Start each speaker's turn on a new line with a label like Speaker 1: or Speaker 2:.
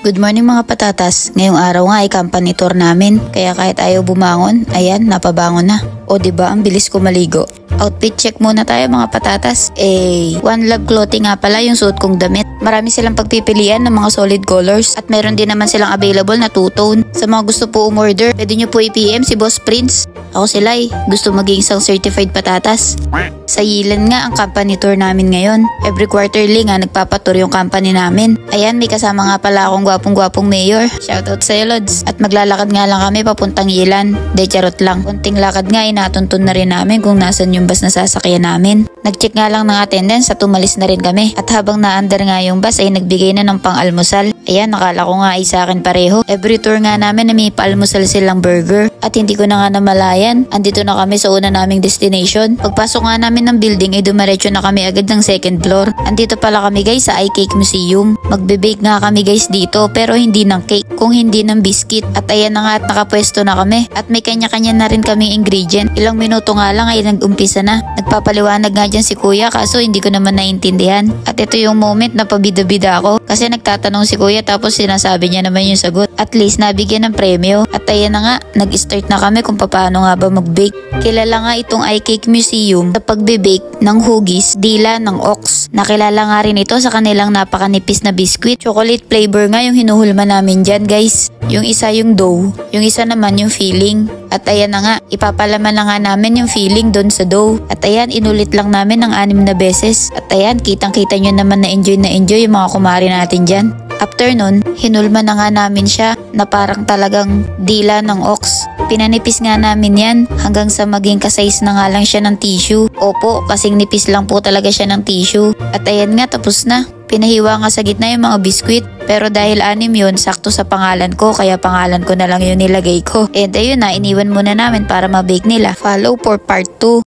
Speaker 1: Good morning mga patatas. Ngayong araw nga ay company tour namin. Kaya kahit ayaw bumangon, ayan, napabangon na. O diba, ang bilis ko maligo. Outfit check muna tayo mga patatas. One Love Clothing nga pala yung suot kong damit. Marami silang pagpipilian ng mga solid colors. At meron din naman silang available na two-tone. Sa mga gusto po umorder, pwede nyo po i-PM si Boss Prince. Ako si Lai, gusto maging isang certified patatas. Sa Yilan nga ang company tour namin ngayon. Every quarterly nga nagpapatour yung company namin. Ayan, may kasama nga pala akong gwapong-gwapong mayor. Shoutout sa Lods. At maglalakad nga lang kami papuntang Yilan. De charot lang. Kunting lakad nga inatuntun na rin namin kung nasan yung bus na sasakyan namin. Nag-check nga lang ng attendance at umalis na rin kami. At habang naandar nga yung bus ay nagbigay na ng pang-almusal. Ayan, nakala ko nga ay sa akin pareho. Every tour nga namin na may pa-almusal silang burger. At hindi ko na nga namalayan. Andito na kami sa una naming destination. Pagpasok nga namin ng building ay dumiretso na kami agad ng second floor. Andito pala kami guys sa iCake Museum. Magbe-bake nga kami guys dito pero hindi ng cake, kung hindi ng biscuit. At ayan na nga at nakapwesto na kami. At may kanya-kanya na rin kaming ingredient. Ilang minuto nga lang ay nag-umpisa na. Nagpapaliwanag nga dyan si kuya kaso hindi ko naman naintindihan. At ito yung moment na pabida-bida ako kasi nagtatanong si kuya tapos sinasabi niya naman yung sagot. At least nabigyan ng premyo. At ayan na nga, nag-start na kami kung paano nga ba mag-bake. Kilala nga itong iCake Museum sa pagbe-bake ng hugis, dila ng ox. Nakilala nga rin ito sa kanilang napakanipis na biscuit. Chocolate flavor nga yung hinuhulma namin dyan guys. Yung isa yung dough, yung isa naman yung filling. At ayan na nga, ipapalaman na nga namin yung filling doon sa dough. At ayan, inulit lang namin ng 6 na beses. At ayan, kitang-kita nyo naman na enjoy yung mga kumari natin dyan. After nun, hinulma na nga namin siya na parang talagang dila ng ox. Pinanipis nga namin yan hanggang sa maging kasize na nga lang siya ng tissue. Opo, kasing nipis lang po talaga siya ng tissue. At ayan nga, tapos na. Pinahiwa nga sa gitna yung mga biskwit. Pero dahil 6 yun, sakto sa pangalan ko, kaya pangalan ko na lang yun nilagay ko. And ayun na, iniwan muna namin para mabake nila. Follow for part 2.